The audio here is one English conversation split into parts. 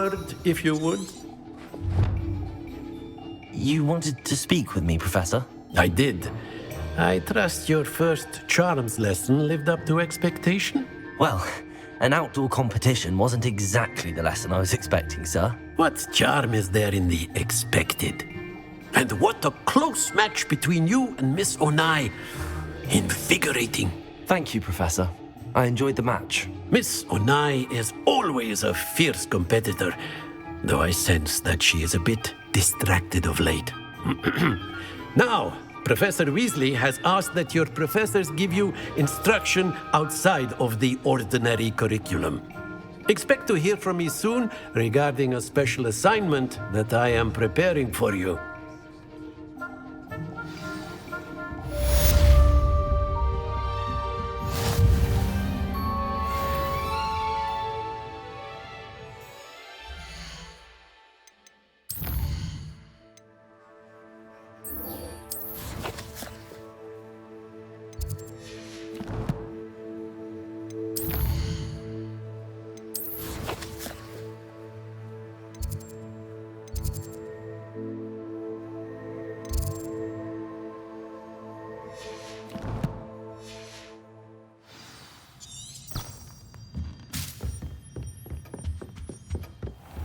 word, if you would? You wanted to speak with me, Professor? I did. I trust your first charms lesson lived up to expectation? Well, an outdoor competition wasn't exactly the lesson I was expecting, sir. What charm is there in the expected? And what a close match between you and Miss Onai. Invigorating. Thank you, Professor. I enjoyed the match. Miss Onai is always a fierce competitor, though I sense that she is a bit distracted of late. Now, Professor Weasley has asked that your professors give you instruction outside of the ordinary curriculum. Expect to hear from me soon regarding a special assignment that I am preparing for you.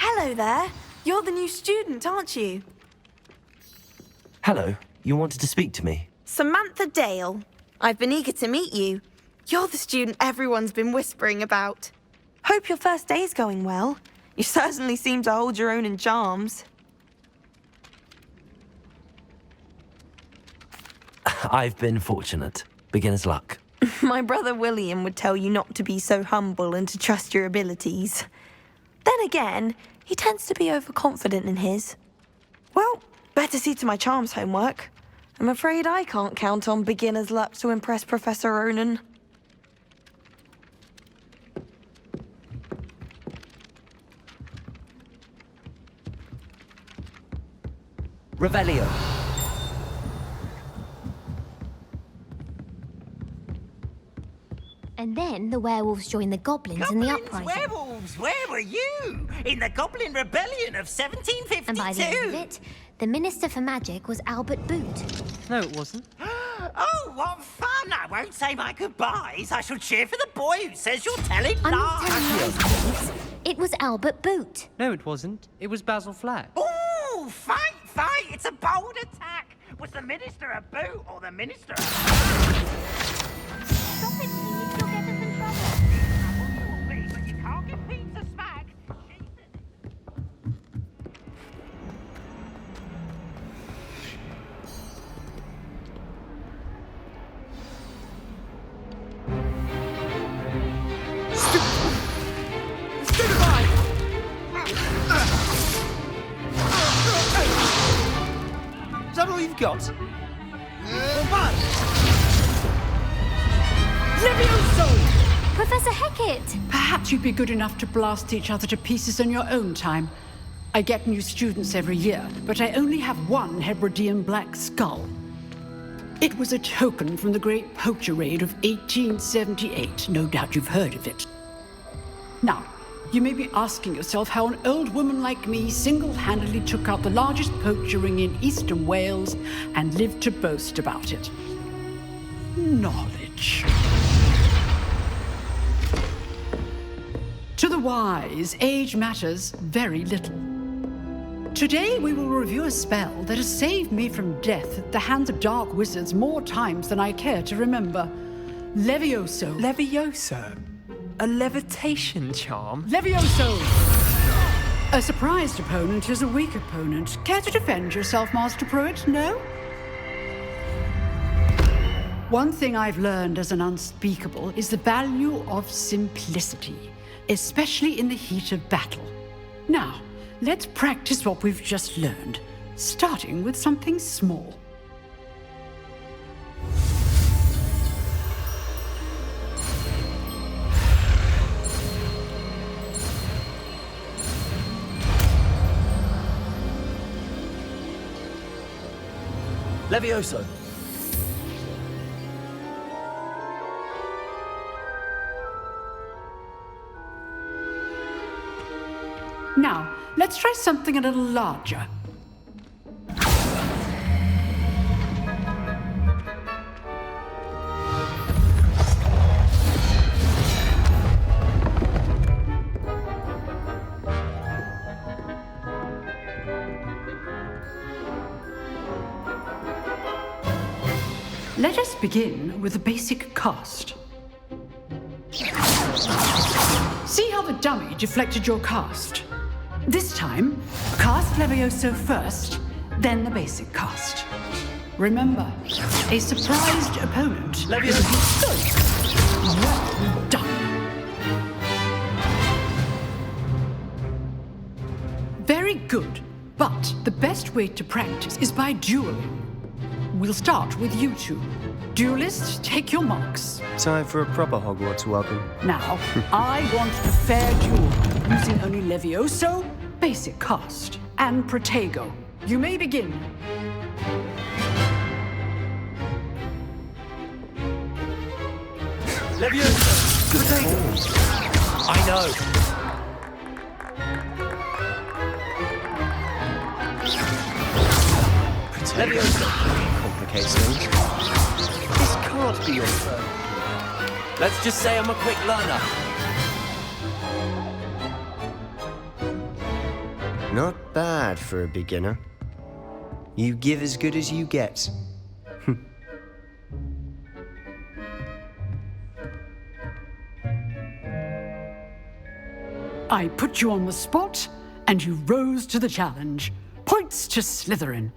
Hello there. You're the new student, aren't you? Hello, you wanted to speak to me? Samantha Dale. I've been eager to meet you. You're the student everyone's been whispering about. Hope your first day's going well. You certainly seem to hold your own in charms. I've been fortunate. Beginner's luck. My brother William would tell you not to be so humble and to trust your abilities. Then again, he tends to be overconfident in his. Well, better see to my charms homework. I'm afraid I can't count on beginner's luck to impress Professor Ronan. Revelio. And then the werewolves joined the goblins in the uprising. Werewolves, where were you? In the Goblin Rebellion of 1752. And by the end of it, the Minister for Magic was Albert Boot. No, it wasn't. Oh, what fun! I won't say my goodbyes. I shall cheer for the boy who says you're telling I'm lies. not telling lies, kids. It was Albert Boot. No, it wasn't. It was Basil Flack. Ooh, fight! It's a bold attack. Was the Minister a boot or the Minister a... Stop it, please. You'll get us in trouble. Trouble you'll be, but you can't give pizza smack. Is that all you've got? Professor Hecat! Perhaps you'd be good enough to blast each other to pieces in your own time. I get new students every year, but I only have one Hebridean black skull. It was a token from the Great Poacher Raid of 1878. No doubt you've heard of it. Now, you may be asking yourself how an old woman like me single-handedly took out the largest poacher ring in eastern Wales and lived to boast about it. Knowledge. To the wise, age matters very little. Today we will review a spell that has saved me from death at the hands of dark wizards more times than I care to remember. Levioso. Levioso? A levitation charm? Levioso! A surprised opponent is a weak opponent. Care to defend yourself, Master Pruitt? No? One thing I've learned as an unspeakable is the value of simplicity, especially in the heat of battle. Now, let's practice what we've just learned, starting with something small. Levioso. Now, let's try something a little larger. Let us begin with the basic cast. See how the dummy deflected your cast? This time, cast Levioso first, then the basic cast. Remember, a surprised opponent. Levioso. Good. Well done. Very good, but the best way to practice is by dueling. We'll start with you two. Duelists, take your marks. Time for a proper Hogwarts welcome. Now, I want a fair duel, using only Levioso, basic cast, and Protego. You may begin. Levioso! Good I know. Levioso complicates things. This can't be your first. Let's just say I'm a quick learner. Not bad for a beginner. You give as good as you get. I put you on the spot, and you rose to the challenge. Points to Slytherin.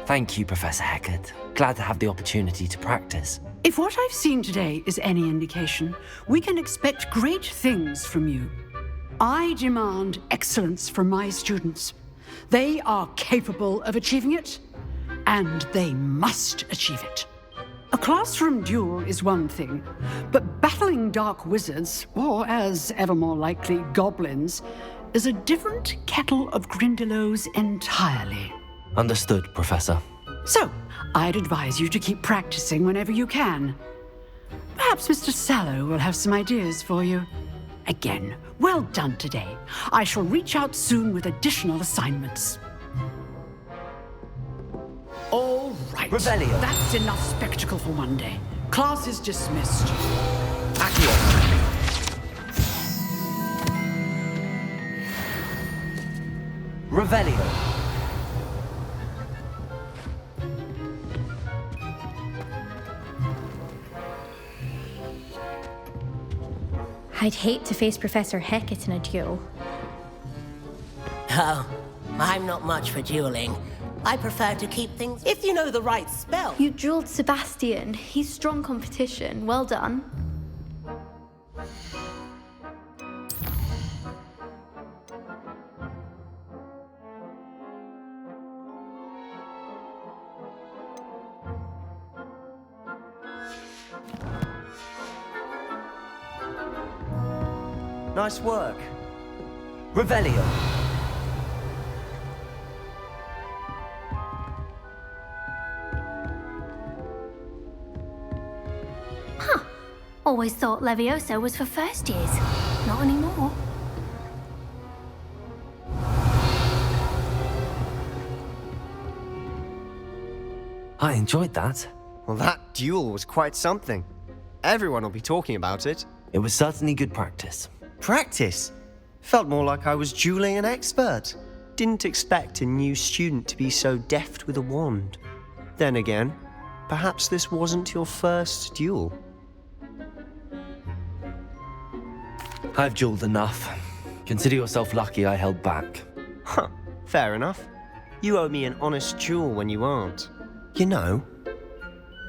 Thank you, Professor Hecat. Glad to have the opportunity to practice. If what I've seen today is any indication, we can expect great things from you. I demand excellence from my students. They are capable of achieving it, and they must achieve it. A classroom duel is one thing, but battling dark wizards, or as ever more likely, goblins, is a different kettle of Grindylows entirely. Understood, Professor. So, I'd advise you to keep practicing whenever you can. Perhaps Mr. Sallow will have some ideas for you. Again, well done today. I shall reach out soon with additional assignments. All right. Revelio. That's enough spectacle for one day. Class is dismissed. Accio. Revelio. I'd hate to face Professor Hecat in a duel. Oh, I'm not much for dueling. I prefer to keep things if you know the right spell. You dueled Sebastian. He's strong competition. Well done. Nice work. Revelio. Always thought Levioso was for first years. Not anymore. I enjoyed that. Well, that duel was quite something. Everyone will be talking about it. It was certainly good practice. Practice? Felt more like I was dueling an expert. Didn't expect a new student to be so deft with a wand. Then again, perhaps this wasn't your first duel. I've dueled enough. Consider yourself lucky I held back. Huh, fair enough. You owe me an honest duel when you aren't. You know,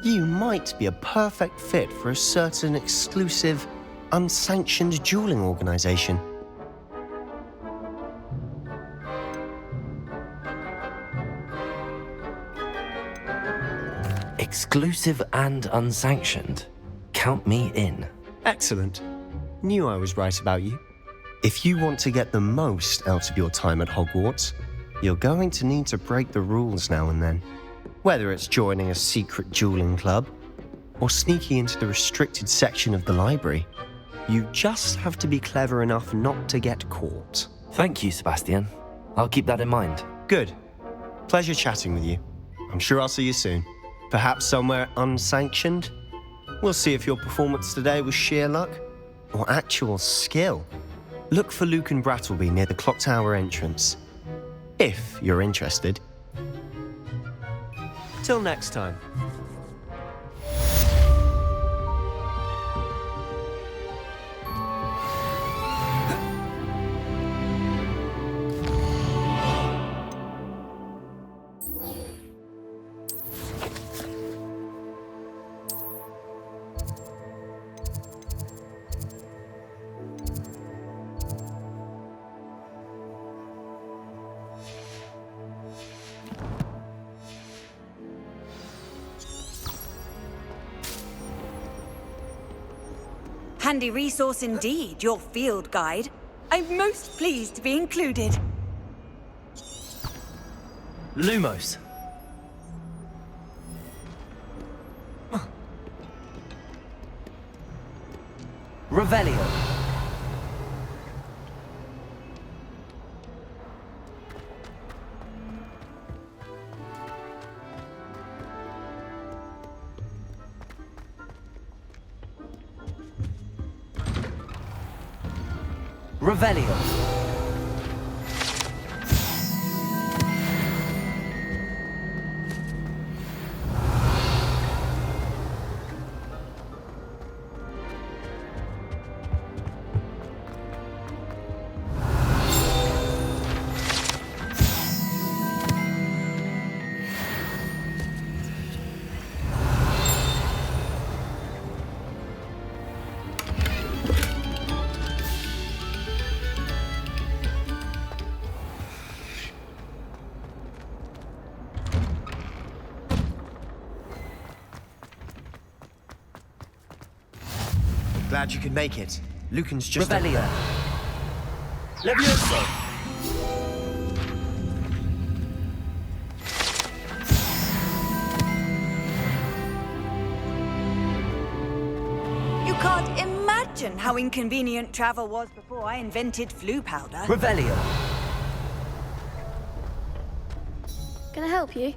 you might be a perfect fit for a certain exclusive, unsanctioned dueling organization. Exclusive and unsanctioned. Count me in. Excellent. Knew I was right about you. If you want to get the most out of your time at Hogwarts, you're going to need to break the rules now and then. Whether it's joining a secret dueling club or sneaking into the restricted section of the library, you just have to be clever enough not to get caught. Thank you, Sebastian. I'll keep that in mind. Good. Pleasure chatting with you. I'm sure I'll see you soon. Perhaps somewhere unsanctioned? We'll see if your performance today was sheer luck or actual skill. Look for Luke and Brattleby near the clock tower entrance. If you're interested. Till next time. Handy resource indeed, your field guide. I'm most pleased to be included. Lumos. Revelio. Revelio. Glad you could make it. Lucan's just... Revelio. Levioso! You can't imagine how inconvenient travel was before I invented flu powder. Revelio. Can I help you?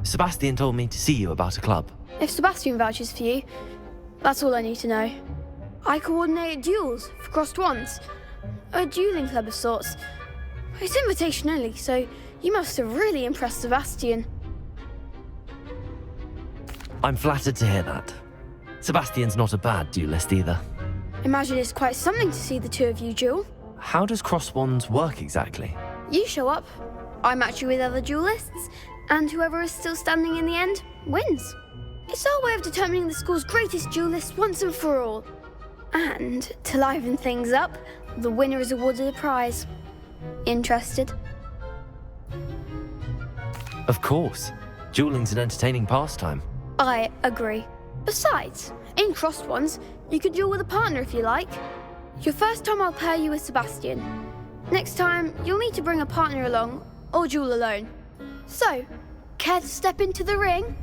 Sebastian told me to see you about a club. If Sebastian vouches for you, that's all I need to know. I coordinate duels for crossed wands. A dueling club of sorts. It's invitation only, so you must have really impressed Sebastian. I'm flattered to hear that. Sebastian's not a bad duelist either. Imagine it's quite something to see the two of you duel. How does crosswands work exactly? You show up, I match you with other duelists, and whoever is still standing in the end wins. It's our way of determining the school's greatest duelist once and for all. And to liven things up, the winner is awarded a prize. Interested? Of course. Dueling's an entertaining pastime. I agree. Besides, in crossed ones, you could duel with a partner if you like. Your first time I'll pair you with Sebastian. Next time, you'll need to bring a partner along, or duel alone. So, care to step into the ring?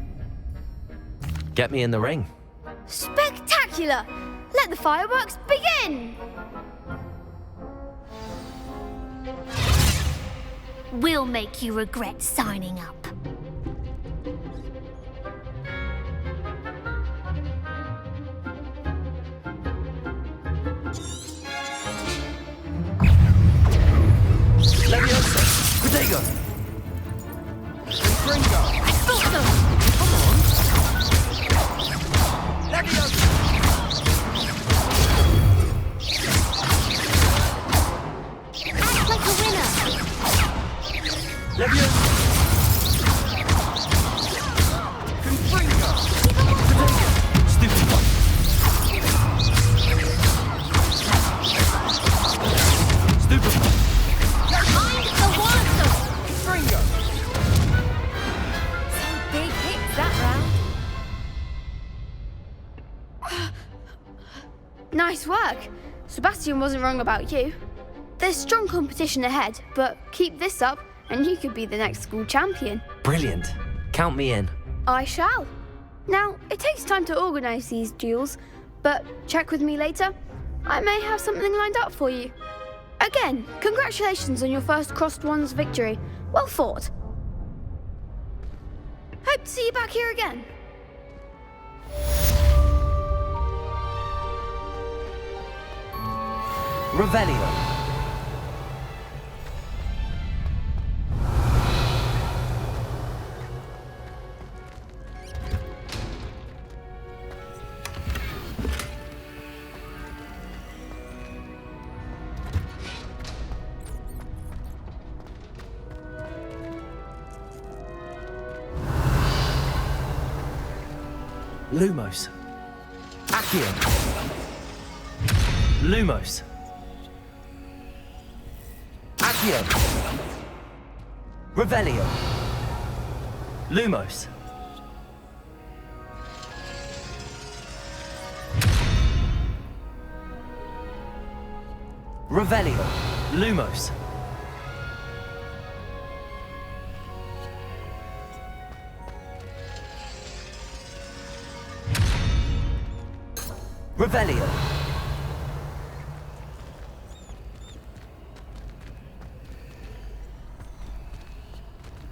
Get me in the ring. Spectacular! Let the fireworks begin! We'll make you regret signing up. Leviosa! Protego! Gringo! I thought so! Come on! Leviosa! Act like a winner! Leviosa! Gringo! Stupid one! Stupid one! Mind the water! Gringo! Some big hits that round. Nice work. Sebastian wasn't wrong about you. There's strong competition ahead, but keep this up and you could be the next school champion. Brilliant. Count me in. I shall. Now, it takes time to organise these duels, but check with me later. I may have something lined up for you. Again, congratulations on your first Crossed Wands victory. Well fought. Hope to see you back here again. Revelio. Lumos. Accio. Lumos. Accio. Revelio. Lumos. Revelio. Lumos. Revelio.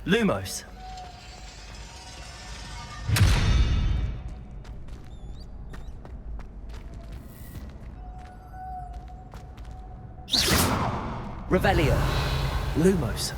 Lumos. Revelio. Lumos.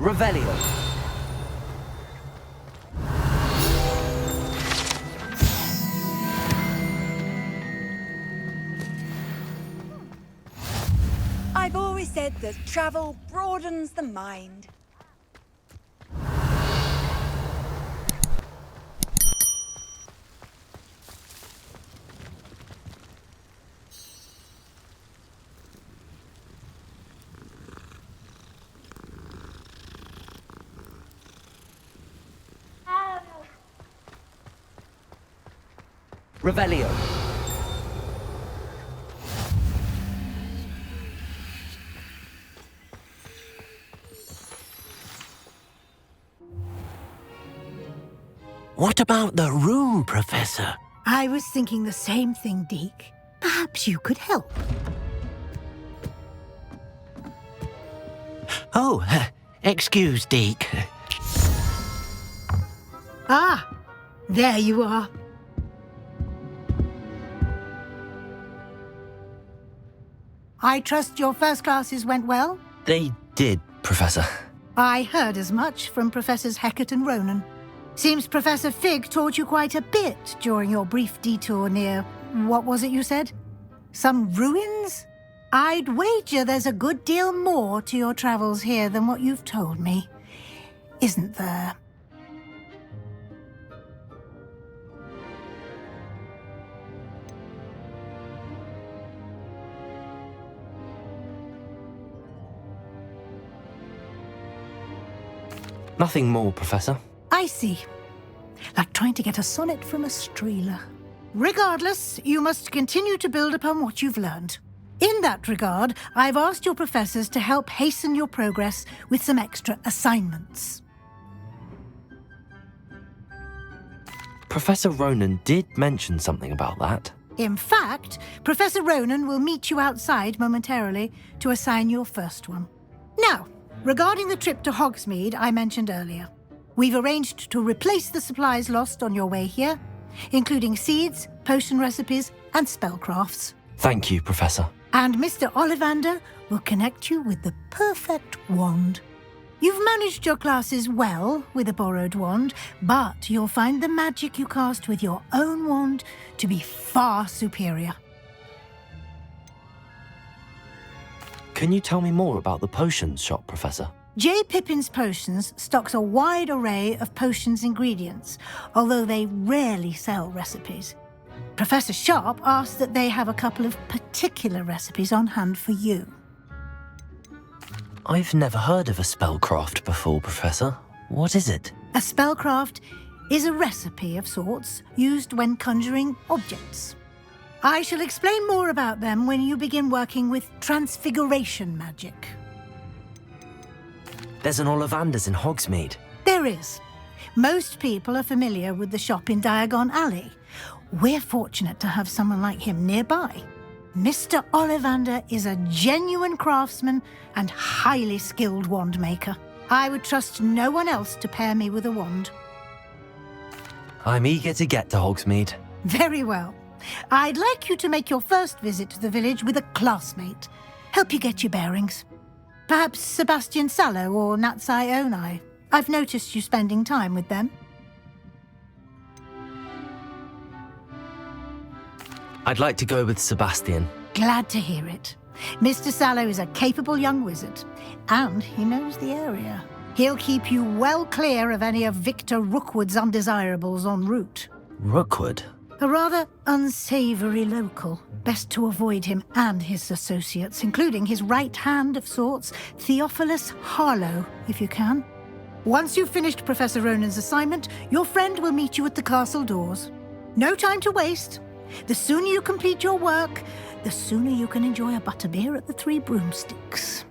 Revelio. I've always said that travel broadens the mind. Revelio. What about the room, Professor? I was thinking the same thing, Deke. Perhaps you could help. Oh, excuse, Deke. Ah, There you are. I trust your first classes went well? They did, Professor. I heard as much from Professors Hecat and Ronan. Seems Professor Fig taught you quite a bit during your brief detour near... what was it you said? Some ruins? I'd wager there's a good deal more to your travels here than what you've told me. Isn't there? Nothing more, Professor. I see. Like trying to get a sonnet from a streeler. Regardless, you must continue to build upon what you've learned. In that regard, I've asked your professors to help hasten your progress with some extra assignments. Professor Ronan did mention something about that. In fact, Professor Ronan will meet you outside momentarily to assign your first one. Now, regarding the trip to Hogsmeade I mentioned earlier, we've arranged to replace the supplies lost on your way here, including seeds, potion recipes, and spellcrafts. Thank you, Professor. And Mr. Ollivander will connect you with the perfect wand. You've managed your classes well with a borrowed wand, but you'll find the magic you cast with your own wand to be far superior. Can you tell me more about the potions shop, Professor? J. Pippin's Potions stocks a wide array of potions ingredients, although they rarely sell recipes. Professor Sharp asked that they have a couple of particular recipes on hand for you. I've never heard of a spellcraft before, Professor. What is it? A spellcraft is a recipe of sorts used when conjuring objects. I shall explain more about them when you begin working with transfiguration magic. There's an Ollivander's in Hogsmeade. There is. Most people are familiar with the shop in Diagon Alley. We're fortunate to have someone like him nearby. Mr. Ollivander is a genuine craftsman and highly skilled wand maker. I would trust no one else to pair me with a wand. I'm eager to get to Hogsmeade. Very well. I'd like you to make your first visit to the village with a classmate. Help you get your bearings. Perhaps Sebastian Sallow or Natsai Onai. I've noticed you spending time with them. I'd like to go with Sebastian. Glad to hear it. Mr. Sallow is a capable young wizard, and he knows the area. He'll keep you well clear of any of Victor Rookwood's undesirables en route. Rookwood? A rather unsavoury local. Best to avoid him and his associates, including his right hand of sorts, Theophilus Harlow, if you can. Once you've finished Professor Ronan's assignment, your friend will meet you at the castle doors. No time to waste. The sooner you complete your work, the sooner you can enjoy a butterbeer at the Three Broomsticks.